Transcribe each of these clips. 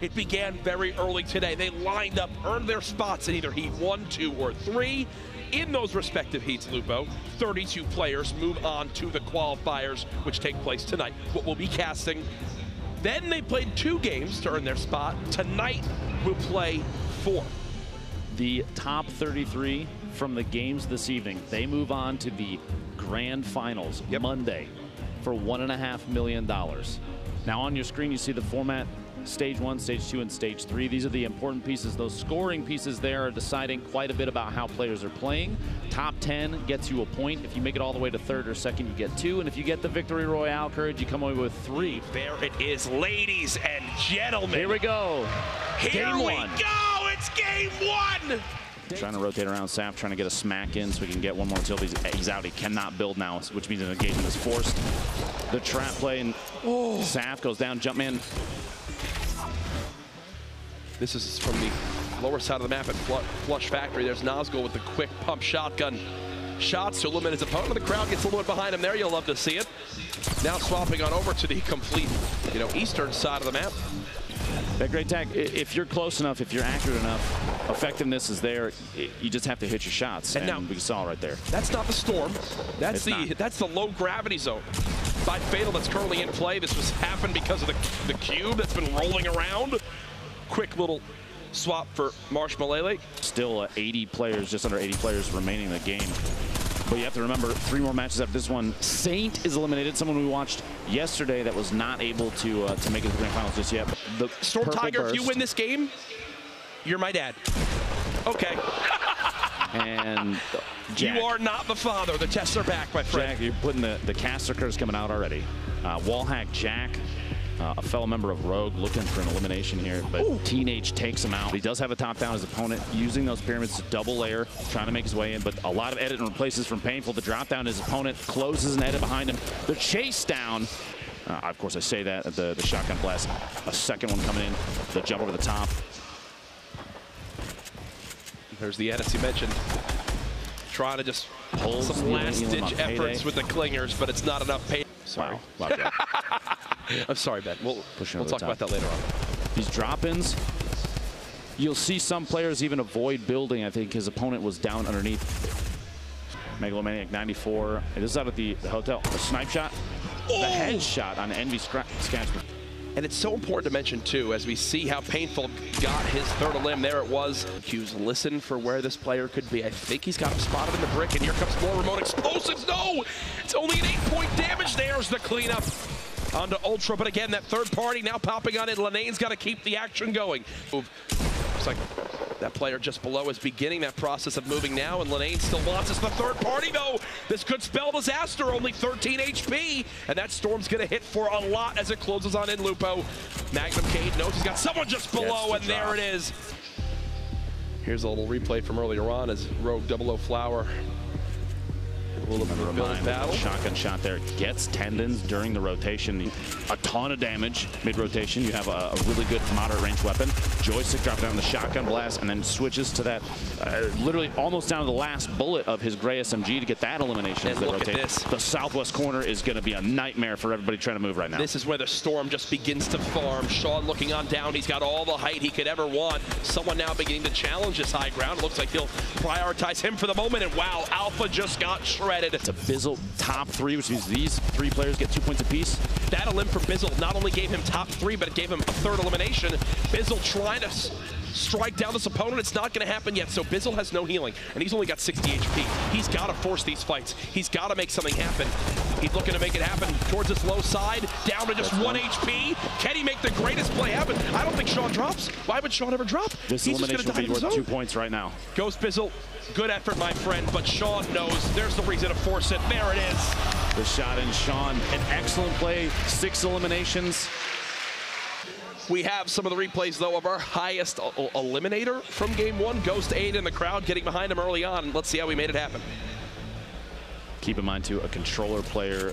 It began very early today. They lined up, earned their spots in either Heat 1, 2, or 3. In those respective heats, Lupo, 32 players move on to the qualifiers, which take place tonight. What we'll be casting. Then they played 2 games to earn their spot. Tonight, we'll play 4. The top 33 from the games this evening, they move on to the grand finals Monday for $1.5 million. Now on your screen, you see the format. Stage 1, Stage 2, and Stage 3. These are the important pieces. Those scoring pieces there are deciding quite a bit about how players are playing. Top 10 gets you a point. If you make it all the way to 3rd or 2nd, you get 2. And if you get the Victory Royale courage, you come away with 3. There it is, ladies and gentlemen. Here we go. Here we go. It's game 1. Trying to rotate around Saf, trying to get a smack in so we can get one more until he's out. He cannot build now, which means an engagement is forced. The trap play, and Saf goes down, Jumpman. This is from the lower side of the map at Flush Factory. There's Nazgul with the quick pump shotgun shots to eliminate his opponent. The crowd gets a little bit behind him there. You'll love to see it. Now swapping on over to the complete, eastern side of the map. That great tag. If you're close enough, if you're accurate enough, effectiveness is there. You just have to hit your shots, and now we saw right there. That's not the storm. That's the low gravity zone. By Fatal that's currently in play. This was happened because of the cube that's been rolling around. Quick little swap for Marshmallow. Still 80 players, just under 80 players remaining in the game. But you have to remember, 3 more matches after this one. Saint is eliminated, someone we watched yesterday that was not able to make it to the grand finals just yet. The Storm Tiger, if you win this game, you're my dad. Okay. And Jack. You are not the father. The tests are back, my friend. Jack, you're putting the caster curse coming out already. Wallhack Jack. A fellow member of Rogue looking for an elimination here, but Teenage takes him out. He does have a top down his opponent, using those pyramids to double layer, trying to make his way in, but a lot of edit and replaces from Painful. The drop down, his opponent closes an edit behind him. The chase down, of course I say that, the shotgun blast. A second one coming in, the jump over the top. There's the edits you mentioned. Trying to just pull some last-ditch efforts with the clingers, but it's not enough pay. Sorry. Wow. I'm sorry, Ben. We'll talk about that later on. These drop-ins, you'll see some players even avoid building. I think his opponent was down underneath. Megalomaniac 94. This is out of the hotel. A snipe shot. The headshot on Envy Scratchman. And it's so important to mention, too, as we see how Painful got his 3rd limb. There it was. Q's listen for where this player could be. I think he's got him spotted in the brick, and here comes more remote explosives. No! It's only an 8-point damage. There's the cleanup onto Ultra. But again, that 3rd party now popping on in. Lenane's got to keep the action going. Looks like that player just below is beginning that process of moving now, and Lenane still wants us. The 3rd party, though. This could spell disaster. Only 13 HP, and that storm's going to hit for a lot as it closes on in. Lupo. Magnum Cade knows he's got someone just below, and there it is. Here's a little replay from earlier on as Rogue 00 Flower. A little bit of a battle. Shotgun shot there. Gets tendons during the rotation. A ton of damage mid-rotation. You have a really good moderate range weapon. Joystick dropping down the shotgun blast and then switches to that literally almost down to the last bullet of his gray SMG to get that elimination. And look at this. The southwest corner is going to be a nightmare for everybody trying to move right now. This is where the storm just begins to farm. Sean looking on down. He's got all the height he could ever want. Someone now beginning to challenge his high ground. It looks like he'll prioritize him for the moment. And wow, Alpha just got shredded. It's a Bizzle top 3, which means these 3 players get 2 points apiece. That elim from Bizzle not only gave him top 3, but it gave him a 3rd elimination. Bizzle trying to strike down this opponent. It's not going to happen yet, so Bizzle has no healing, and he's only got 60 HP. He's got to force these fights. He's got to make something happen. He's looking to make it happen towards this low side, down to just 1 HP. Can he make the greatest play happen? I don't think Sean drops. Why would Sean ever drop? This elimination will be worth 2 points right now. Goes Bizzle. Good effort, my friend, but Sean knows there's the reason to force it. There it is. The shot in Sean, an excellent play, 6 eliminations. We have some of the replays, though, of our highest eliminator from game 1. Ghost 8 in the crowd, getting behind him early on. Let's see how we made it happen. Keep in mind too, a controller player,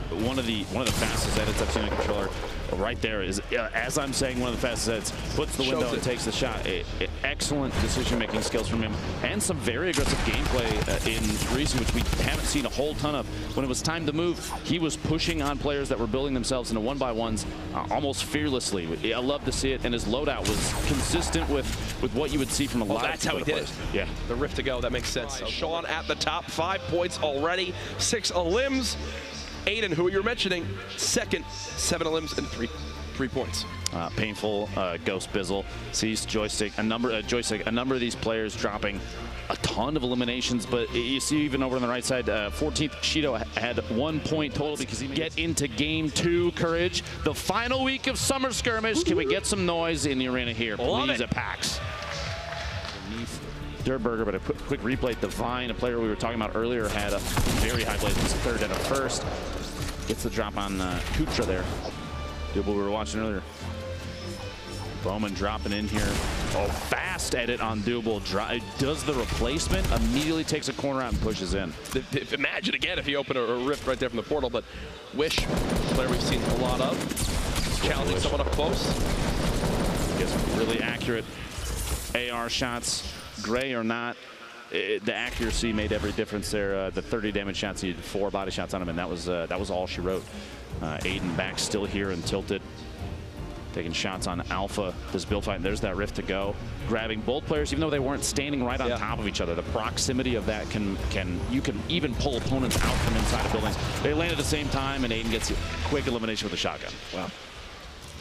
one of the fastest edits I've seen on a controller. Right there is, as I'm saying, one of the fastest edits. Puts the window and takes the shot. Excellent decision-making skills from him, and some very aggressive gameplay in recent, which we haven't seen a whole ton of. When it was time to move, he was pushing on players that were building themselves into 1-by-1s almost fearlessly. I love to see it, and his loadout was consistent with what you would see from a lot of that's how he did it. Yeah. The rift to go, that makes sense. Sean at the top, 5 points already, 6 elims. Aiden, who you were mentioning, second, 7 elims and 3 points. Painful, Ghost Bizzle sees joystick. A number of these players dropping a ton of eliminations, but you see even over on the right side, 14th Shido had 1 point total because he get into game 2. Courage, the final week of Summer Skirmish. Can we get some noise in the arena here, please, at PAX? Dirtburger, but a quick replay. Divine, a player we were talking about earlier, had a very high blaze. He's 3rd and a 1st. Gets the drop on Kutra there. What we were watching earlier. Bowman dropping in here. Oh, fast edit on Double. Does the replacement, immediately takes a corner out and pushes in. Imagine again if you open a rift right there from the portal, but Wish, player we've seen a lot of. Challenging someone up close. Gets really accurate AR shots. Gray or not, the accuracy made every difference there. The 30 damage shots, he had 4 body shots on him, and that was all she wrote. Aiden back still here and tilted, taking shots on Alpha. This build fight, and there's that rift to go. Grabbing both players, even though they weren't standing right on top of each other. The proximity of that you can even pull opponents out from inside of buildings. They land at the same time, and Aiden gets a quick elimination with a shotgun. Wow.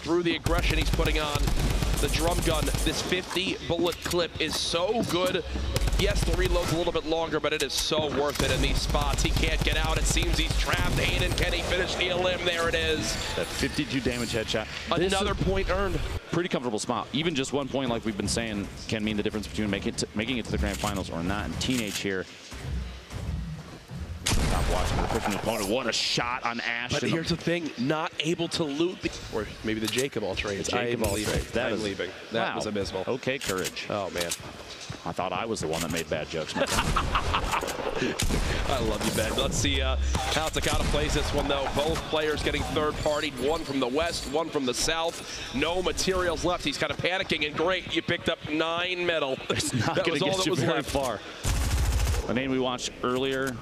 Through the aggression he's putting on, the drum gun, this 50 bullet clip is so good. Yes, the reload's a little bit longer, but it is so worth it in these spots. He can't get out. It seems he's trapped. Aiden, can he finish the elim? There it is. That 52 damage headshot. Another point earned. Pretty comfortable spot. Even just 1 point, like we've been saying, can mean the difference between making it to the grand finals or not. And Teenage here. Stop watching the pushing opponent. What a shot on Ash. But here's the thing, not able to loot or maybe the Jacob all trades. I'm leaving. That was abysmal. Okay, Courage. Oh man. I thought I was the one that made bad jokes. I love you, Ben. Let's see how Takata plays this one, though. Both players getting third-partied, one from the west, one from the south. No materials left. He's kind of panicking, and great, you picked up 9 metal. It's not going to get you very far. The name we watched earlier,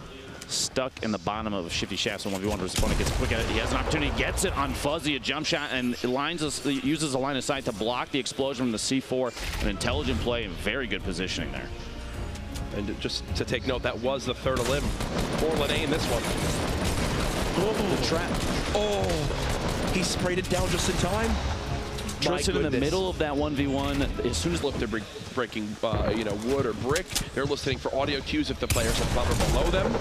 stuck in the bottom of Shifty Shafts and 1v1 versus opponent, gets a quick edit. He has an opportunity, gets it on Fuzzy, a jump shot, and uses a line of sight to block the explosion from the C4. An intelligent play and very good positioning there. And just to take note, that was the 3rd elim for Lene in this one. Oh, the trap. Oh, he sprayed it down just in time. Tristan in the middle of that 1v1. As soon as they're breaking, wood or brick, they're listening for audio cues if the players are covered below them. You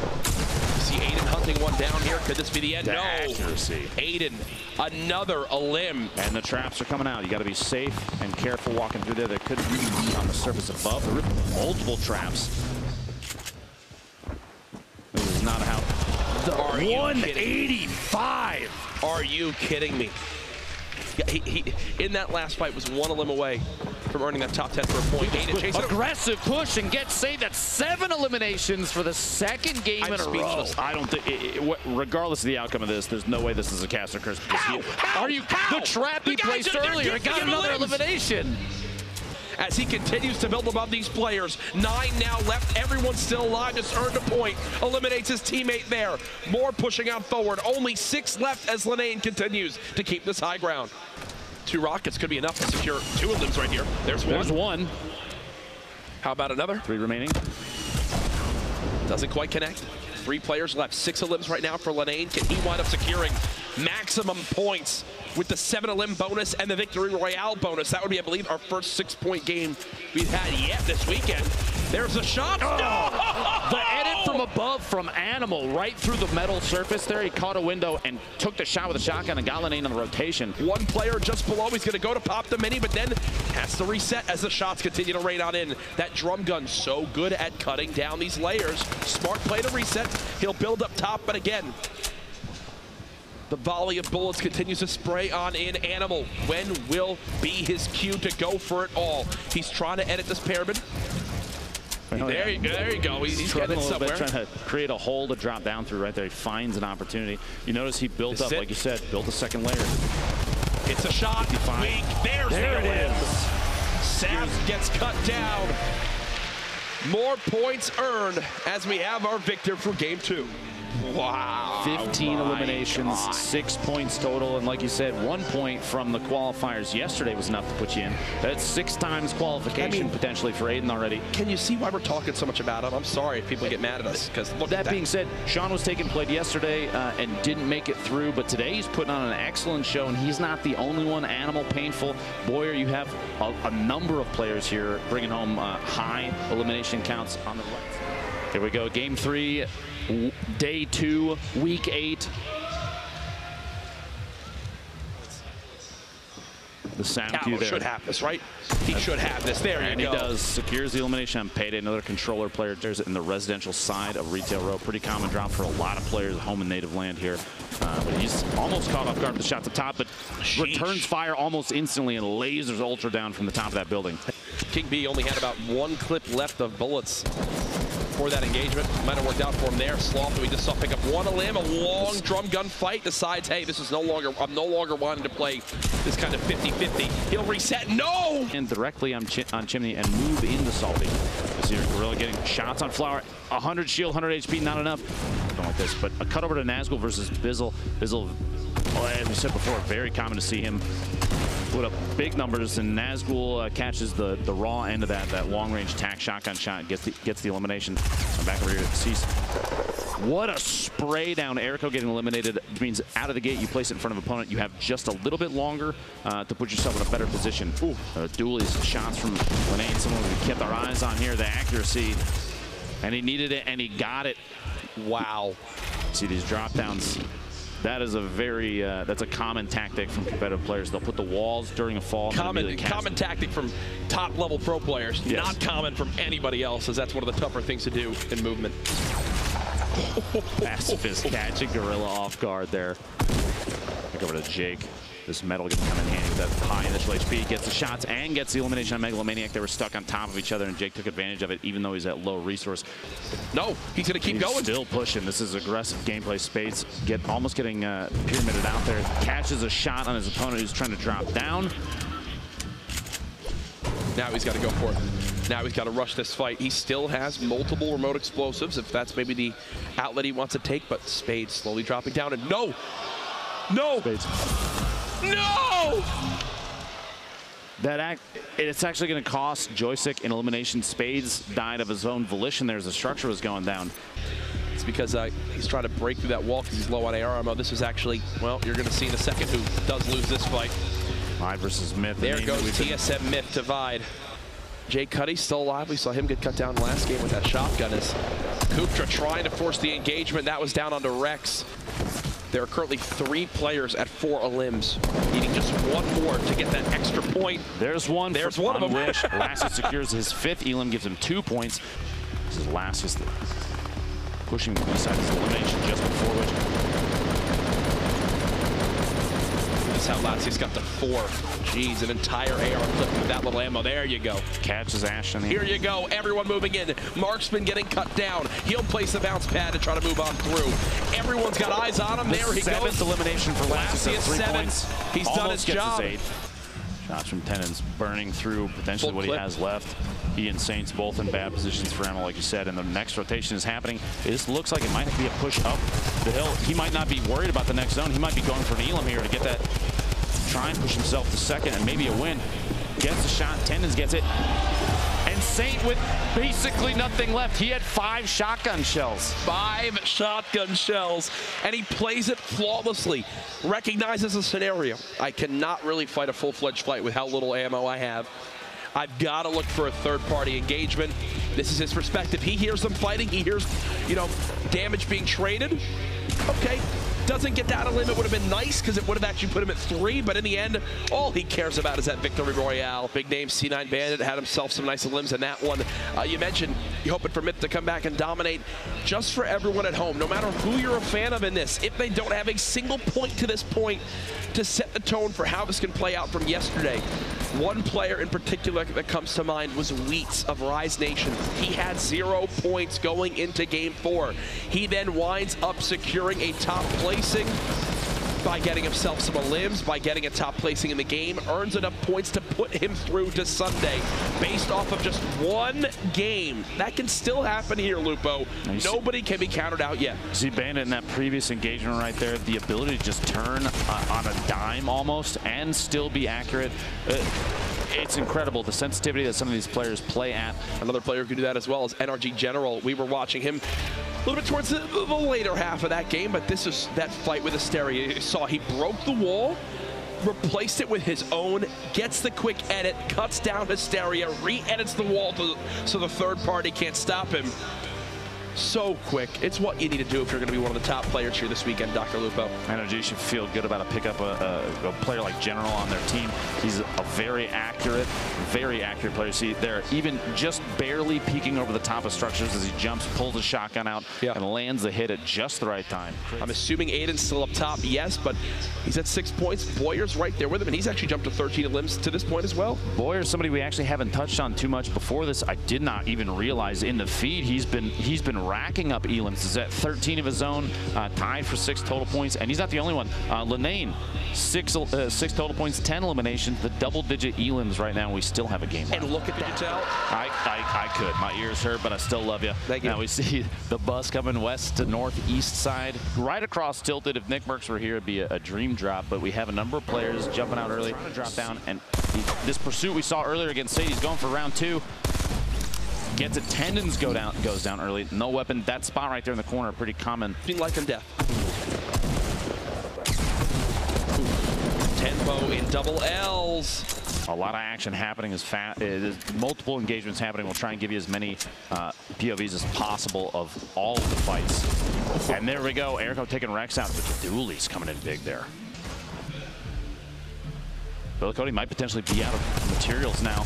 see Aiden hunting one down here. Could this be the end? No. Accuracy. Aiden, another elim. And the traps are coming out. You got to be safe and careful walking through there. They could be on the surface above. There are multiple traps. This is not how. 185. Are you kidding me? Yeah, he in that last fight was 1 elim away from earning that top 10 for a point. Aggressive push and gets saved. That's 7 eliminations for the 2nd game in a row. I don't think, regardless of the outcome of this, there's no way this is a cast or curse. The trap he placed earlier got another elimination. As he continues to build above these players. 9 now left. Everyone's still alive. Just earned a point. Eliminates his teammate there. More pushing out forward. Only 6 left as Lene continues to keep this high ground. 2 rockets could be enough to secure 2 elims right here. There's one. How about another? 3 remaining. Doesn't quite connect. 3 players left. 6 elims right now for Lene. Can he wind up securing maximum points with the 7 elim bonus and the Victory Royale bonus? That would be, I believe, our first 6-point game we've had yet this weekend. There's a shot. Oh. The edit from above from Animal right through the metal surface there. He caught a window and took the shot with a shotgun and got Lene on the rotation. 1 player just below. He's going to go to pop the mini, but then has to reset as the shots continue to rain on in. That drum gun so good at cutting down these layers. Smart play to reset. He'll build up top, but again, the volley of bullets continues to spray on in. Animal, when will be his cue to go for it all? He's trying to edit this pyramid. There you go. He's getting a little somewhere. bit, trying to create a hole to drop down through right there. He finds an opportunity. You notice he built up, like you said, built a second layer. It's a shot. Weak. There it is. Sav gets cut down. More points earned as we have our victor for game 2. Wow. 15 eliminations, 6 points total, and like you said, 1 point from the qualifiers yesterday was enough to put you in. That's 6 times qualification potentially for Aiden already. Can you see why we're talking so much about him? I'm sorry if people get mad at us, because look at that. Being said, Sean was played yesterday and didn't make it through, but today he's putting on an excellent show, and he's not the only one. Animal, Painful, Boyer, you have a number of players here bringing home high elimination counts on the right. Here we go, game 3. Day 2, week 8. The sound cue there. Should have this, right? He should have this. There you go. And he does. Secures the elimination on Payday. Another controller player. There's in the residential side of Retail Row. Pretty common drop for a lot of players, home and native land here. But he's almost caught off guard with the shots up top, but returns fire almost instantly and lasers Ultra down from the top of that building. King B only had about 1 clip left of bullets for that engagement. Might have worked out for him there. Sloth, we just saw pick up 1 elim, a long drum gun fight, decides, hey, this is I'm no longer wanting to play this kind of 50-50. He'll reset. No! And directly on Chimney and move into Salty. You see Gorilla getting shots on Flower. 100 shield, 100 HP, not enough. Don't like this, but a cut over to Nazgul versus Bizzle. Bizzle, as we said before, very common to see him put up big numbers, and Nazgul catches the raw end of that long-range tack shotgun shot, gets the elimination. So back over here to Cease. What a spray down. Erico getting eliminated, which means out of the gate you place it in front of an opponent. You have just a little bit longer to put yourself in a better position. Dooley's shots from Lennane, someone we kept our eyes on here, the accuracy. And he needed it, and he got it. Wow. See these drop downs. That is a very, that's a common tactic from competitive players. They'll put the walls during a fall. Common tactic from top-level pro players. Yes. Not common from anybody else, as that's one of the tougher things to do in movement. Pacifist catching Gorilla off guard there. Back over to Jake. This metal gonna come in handy with that high initial HP. Gets the shots and gets the elimination on Megalomaniac. They were stuck on top of each other, and Jake took advantage of it, even though he's at low resource. No, he's gonna keep going. Still pushing. This is aggressive gameplay. Spades almost getting pyramided out there. Catches a shot on his opponent who's trying to drop down. Now he's got to go for it. Now he's got to rush this fight. He still has multiple remote explosives, if that's maybe the outlet he wants to take, but Spades slowly dropping down, and no! Spades. No! It's actually going to cost Joystick an elimination. Spades died of his own volition there as the structure was going down. It's because he's trying to break through that wall because he's low on AR ammo. This is actually, well, you're going to see in a second who does lose this fight. Vide versus Myth. There goes TSM Myth to Vide. Jay Cuddy still alive. We saw him get cut down last game with that shotgun as Kuptra trying to force the engagement. That was down onto Rex. There are currently 3 players at 4 elims, needing just 1 more to get that extra point. There's one. There's one of them. Lassus secures his 5th elim, gives him 2 points. This is Lassus pushing the B-side of his elimination just before which. This is how Lassus got to 4. Jeez, an entire AR clip with that little ammo. There you go. Catches Ash in the Here you go. Everyone moving in. Marksman getting cut down. He'll place the bounce pad to try to move on through. Everyone's got eyes on him. There he goes. 7th elimination for Lassus. 7 points. He's done his job. Shots from Tenons burning through potentially what he has left. He and Saints both in bad positions for ammo, like you said, and the next rotation is happening. This looks like it might be a push up the hill. He might not be worried about the next zone. He might be going for an elim here to get that, try and push himself to 2nd and maybe a win. Gets the shot, Tenons gets it. And Saint with basically nothing left. He had 5 shotgun shells. 5 shotgun shells, and he plays it flawlessly. Recognizes the scenario. I cannot really fight a full-fledged fight with how little ammo I have. I've got to look for a third-party engagement. This is his perspective. He hears them fighting. He hears, damage being traded. Okay, doesn't get down a limit. Would have been nice because it would have actually put him at 3, but in the end, all he cares about is that victory royale. Big name C9 Bandit had himself some nice limbs in that one. You mentioned you're hoping for Myth to come back and dominate. Just for everyone at home, no matter who you're a fan of in this, if they don't have a single point to this point to set the tone for how this can play out from yesterday. One player in particular that comes to mind was Wheats of Rise Nation. He had 0 points going into Game 4. He then winds up securing a top placing by getting himself some limbs, by getting a top placing in the game, earns enough points to put him through to Sunday based off of just one game. That can still happen here, Lupo. Nobody can be counted out yet. See Bandit in that previous engagement right there, the ability to just turn on a dime almost and still be accurate. It's incredible, the sensitivity that some of these players play at. Another player who can do that as well is NRG General. We were watching him a little bit towards the later half of that game, but this is that fight with Hysteria. You saw he broke the wall, replaced it with his own, gets the quick edit, cuts down Hysteria, re-edits the wall so the third party can't stop him. So quick. It's what you need to do if you're going to be one of the top players here this weekend, Dr. Lupo. NRG should feel good about a pickup a player like General on their team. He's a very accurate player. See, they're even just barely peeking over the top of structures as he jumps, pulls a shotgun out, and lands the hit at just the right time. I'm assuming Aiden's still up top, yes, but he's at 6 points. Boyer's right there with him, and he's actually jumped to 13 limbs to this point as well. Boyer's somebody we actually haven't touched on too much before this. I did not even realize in the feed he's been racking up elims. He's at 13 of his own, tied for 6 total points, and he's not the only one. Lenane, 6 total points, 10 eliminations, the double-digit elims right now. We still have a game left. And look at that. Did you tell? I could. My ears hurt, but I still love you. Thank you. Now we see the bus coming west to northeast side, right across Tilted. If Nick Merckx were here, it'd be a dream drop, but we have a number of players jumping out early, trying to drop down, and this pursuit we saw earlier against Sadie's going for round 2. Gets it, tendons goes down early. No weapon. That spot right there in the corner, pretty common. Life and death. Tempo in double L's. A lot of action happening as fast. There's multiple engagements happening. We'll try and give you as many POVs as possible of all of the fights. And there we go. Erico taking Rex out, but the dualies coming in big there. Bill Cody might potentially be out of materials now.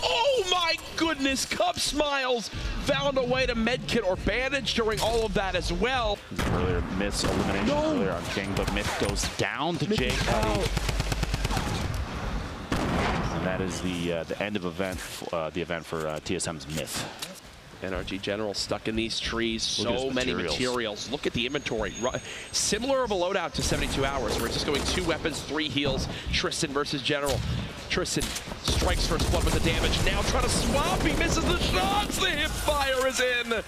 Oh my goodness, Cub Smiles found a way to medkit or bandage during all of that as well. Earlier Myth's elimination earlier on King, but Myth goes down to Jake Cuddy. And that is the end of the event for TSM's Myth. NRG General stuck in these trees. So many materials. Look at the inventory. Similar of a loadout to 72 Hours, where it's just going 2 weapons, 3 heals. Tristan versus General. Tristan strikes first blood with the damage. Now trying to swap. He misses the shots. The hip fire is in.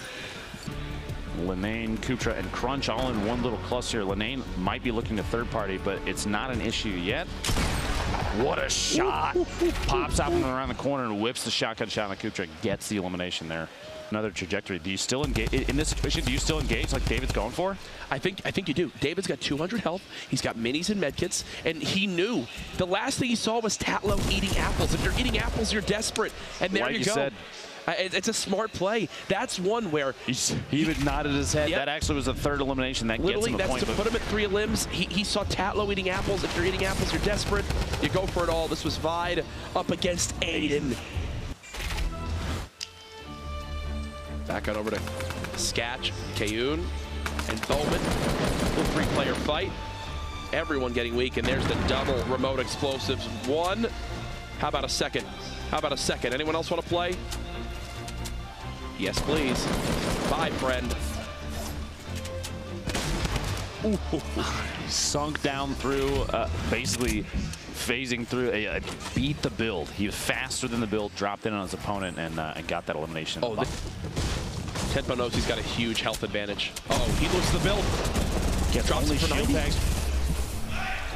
Lenane, Kutra, and Crunch all in one little cluster. Lenane might be looking to third party, but it's not an issue yet. What a shot. Pops out from around the corner and whips the shotgun shot on Kutra. Gets the elimination there. Another trajectory. Do you still engage in this situation? Do you still engage like David's going for? I think you do. David's got 200 health. He's got minis and medkits, and he knew the last thing he saw was Tatlo eating apples. If you're eating apples, you're desperate, and there you go. Said, it's a smart play. That's one where he even nodded his head. That actually was the 3rd elimination. That gets him a point. That's to put him at 3 limbs. He saw Tatlo eating apples. If you're eating apples, you're desperate. You go for it all. This was Vide up against Aiden. Back on over to Skatch, Kayun, and Bowman. Full 3-player fight. Everyone getting weak, and there's the double remote explosives. 1. How about a second? How about a second? Anyone else want to play? Yes, please. Bye, friend. Ooh. Sunk down through, basically phasing through, beat the build. He was faster than the build, dropped in on his opponent, and got that elimination. Oh, Tempo knows he's got a huge health advantage. Oh, he loses the build. Gets drops only for shield 90. tags.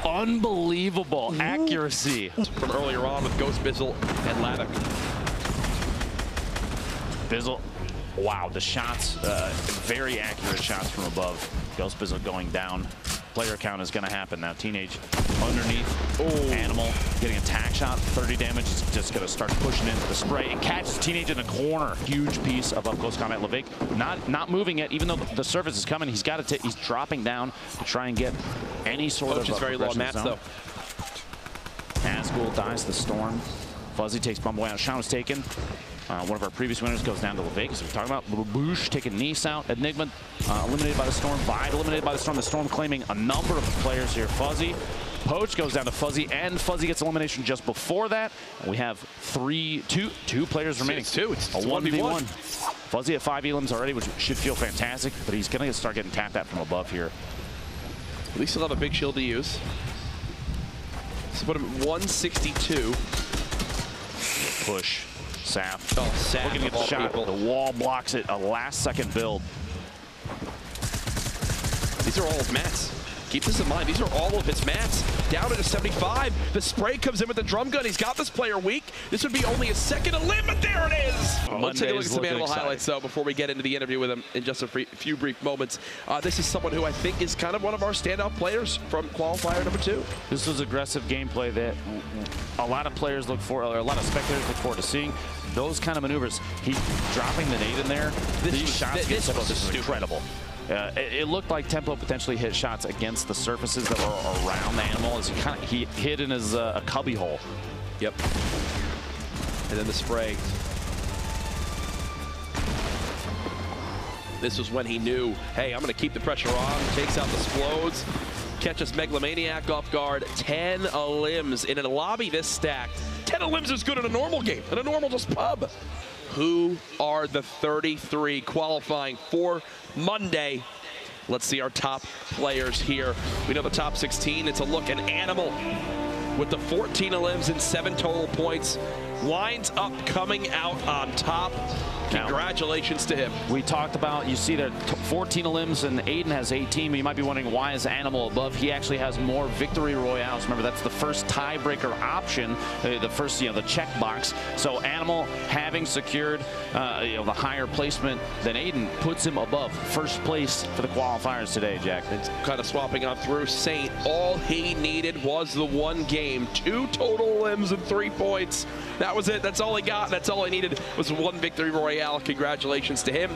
Unbelievable accuracy. From earlier on with Ghost Bizzle and Laddock. Bizzle, wow, the shots, very accurate shots from above. Ghost Bizzle going down. player count is going to happen. Now Teenage underneath. Animal getting a tack shot. 30 damage. Is just going to start pushing into the spray and catches Teenage in the corner. Huge piece of up-close combat. Levick not moving yet, even though the surface is coming. He's got to. He's dropping down to try and get any sort of. Is very low mats though. Asgul dies the storm. Fuzzy takes Bumble out. Shot was taken. One of our previous winners goes down to Levick. So we're talking about Little Boosh taking Nice out. Enigma eliminated by the storm. Vide eliminated by the storm. The storm claiming a number of players here. Fuzzy. Poach goes down to Fuzzy, and Fuzzy gets elimination just before that. And we have two players remaining. It's a 1v1. Fuzzy at 5 elims already, which should feel fantastic, but he's going to start getting tapped at from above here. At least he'll have a big shield to use. So put him at 162. Push. Sap. Oh, Sap. Looking at the shot. The wall blocks it. A last-second build. These are all his mats. Keep this in mind. These are all of his mats. Down at a 75. The spray comes in with the drum gun. He's got this player weak. This would be only his second elim, but there it is. Let's take a look at some animal highlights, though, before we get into the interview with him in just a few brief moments. This is someone who I think is kind of one of our standout players from qualifier number 2. This was aggressive gameplay that a lot of players look for, or a lot of spectators look forward to seeing. Those kind of maneuvers. He's dropping the nade in there. These shots get Tempo. This is incredible. It looked like Tempo potentially hit shots against the surfaces that were around the animal as he hid in his a cubby hole. Yep. And then the spray. This was when he knew, hey, I'm going to keep the pressure on. Takes out the Splodes. Catches Megalomaniac off guard. 10 elims in a lobby this stacked. 10 elims is good in a normal game, in a normal just pub. Who are the 33 qualifying for Monday? Let's see our top players here. We know the top 16. It's a look at Animal with the 14 elims and 7 total points. Winds up coming out on top. Congratulations to him. We talked about, you see there 14 elims and Aiden has 18, but you might be wondering why is Animal above. He actually has more victory royales. Remember, that's the first tiebreaker option, the first, the check box. So Animal having secured the higher placement than Aiden puts him above first place for the qualifiers today, Jack. It's kind of swapping on through Saint. All he needed was the one game. 2 total elims and 3 points. That was it. That's all he got. That's all he needed was one victory royale. Congratulations to him.